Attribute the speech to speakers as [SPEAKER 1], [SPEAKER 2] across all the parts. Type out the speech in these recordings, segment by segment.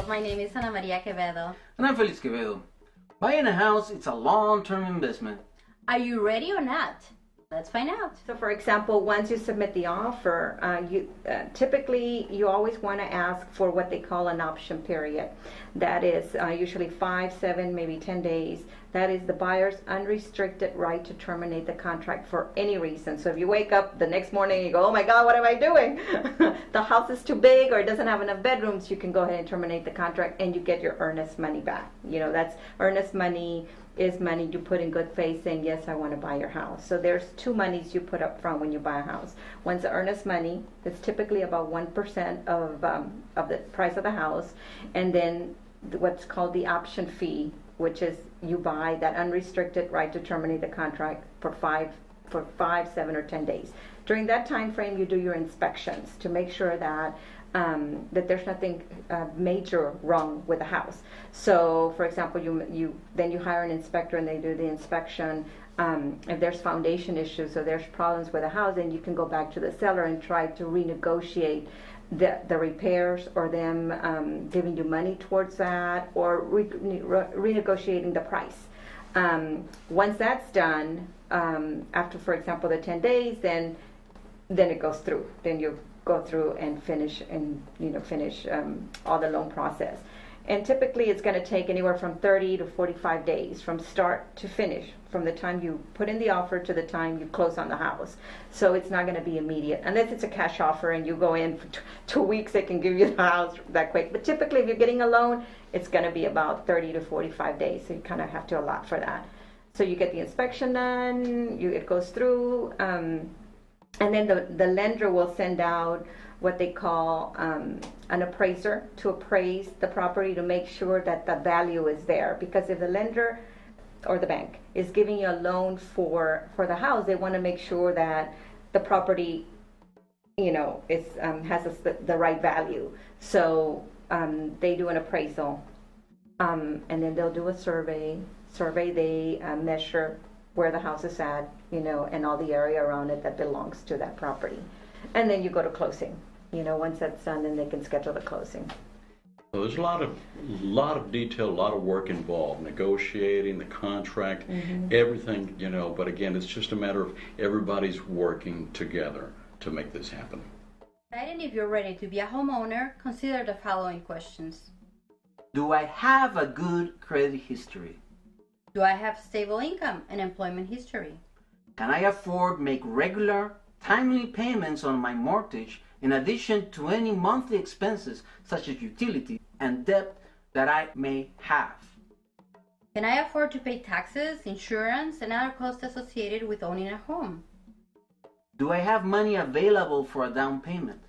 [SPEAKER 1] Hello, my name is Ana Maria Quevedo.
[SPEAKER 2] And I'm Felix Quevedo. Buying a house, it's a long-term investment.
[SPEAKER 1] Are you ready or not? Let's find out.
[SPEAKER 3] So for example, once you submit the offer, typically you always want to ask for what they call an option period. That is usually 5, 7, maybe 10 days. That is the buyer's unrestricted right to terminate the contract for any reason. So if you wake up the next morning and you go, oh my God, what am I doing? The house is too big or it doesn't have enough bedrooms, you can go ahead and terminate the contract and you get your earnest money back. You know, that's earnest money is money you put in good faith saying, yes, I want to buy your house. So there's two monies you put up front when you buy a house. One's the earnest money. That's typically about 1% of the price of the house. And then what's called the option fee, which is you buy that unrestricted right to terminate the contract for 5, 7, or 10 days. During that time frame, you do your inspections to make sure that that there's nothing major wrong with the house. So, for example, you hire an inspector and they do the inspection. If there's foundation issues or there's problems with the house, then you can go back to the seller and try to renegotiate the repairs or them giving you money towards that or renegotiating the price. Once that's done, after, for example, the 10 days, then it goes through. Then you go through and finish all the loan process. And typically it's going to take anywhere from 30 to 45 days from start to finish, from the time you put in the offer to the time you close on the house. So it's not going to be immediate. Unless it's a cash offer and you go in for 2 weeks, they can give you the house that quick. But typically if you're getting a loan, it's going to be about 30 to 45 days. So you kind of have to allot for that. So you get the inspection done, it goes through, and then the lender will send out what they call an appraiser to appraise the property to make sure that the value is there. Because if the lender or the bank is giving you a loan for the house, they want to make sure that the property, is has the right value. So they do an appraisal, and then they'll do a survey. They measure where the house is at, and all the area around it that belongs to that property. And then you go to closing. Once that's done, then they can schedule the closing.
[SPEAKER 4] So there's a lot of detail, a lot of work involved, negotiating the contract, everything, but again, it's just a matter of everybody's working together to make this happen.
[SPEAKER 1] And if you're ready to be a homeowner, consider the following questions.
[SPEAKER 2] Do I have a good credit history?
[SPEAKER 1] Do I have stable income and employment history?
[SPEAKER 2] Can I afford make regular, timely payments on my mortgage in addition to any monthly expenses such as utilities and debt that I may have?
[SPEAKER 1] Can I afford to pay taxes, insurance, and other costs associated with owning a home?
[SPEAKER 2] Do I have money available for a down payment?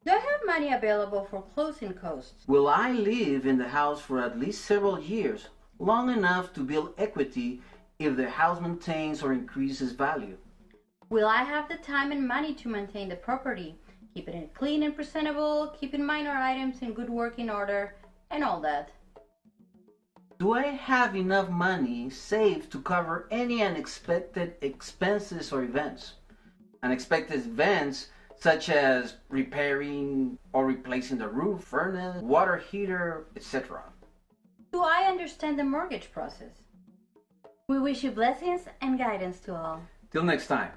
[SPEAKER 1] Do I have money available for closing costs?
[SPEAKER 2] Will I live in the house for at least several years, long enough to build equity if the house maintains or increases value?
[SPEAKER 1] Will I have the time and money to maintain the property, keep it clean and presentable, keeping minor items in good working order, and all that?
[SPEAKER 2] Do I have enough money saved to cover any unexpected expenses or events? Unexpected events such as repairing or replacing the roof, furnace, water heater, etc.
[SPEAKER 1] Do I understand the mortgage process? We wish you blessings and guidance to all.
[SPEAKER 2] Till next time.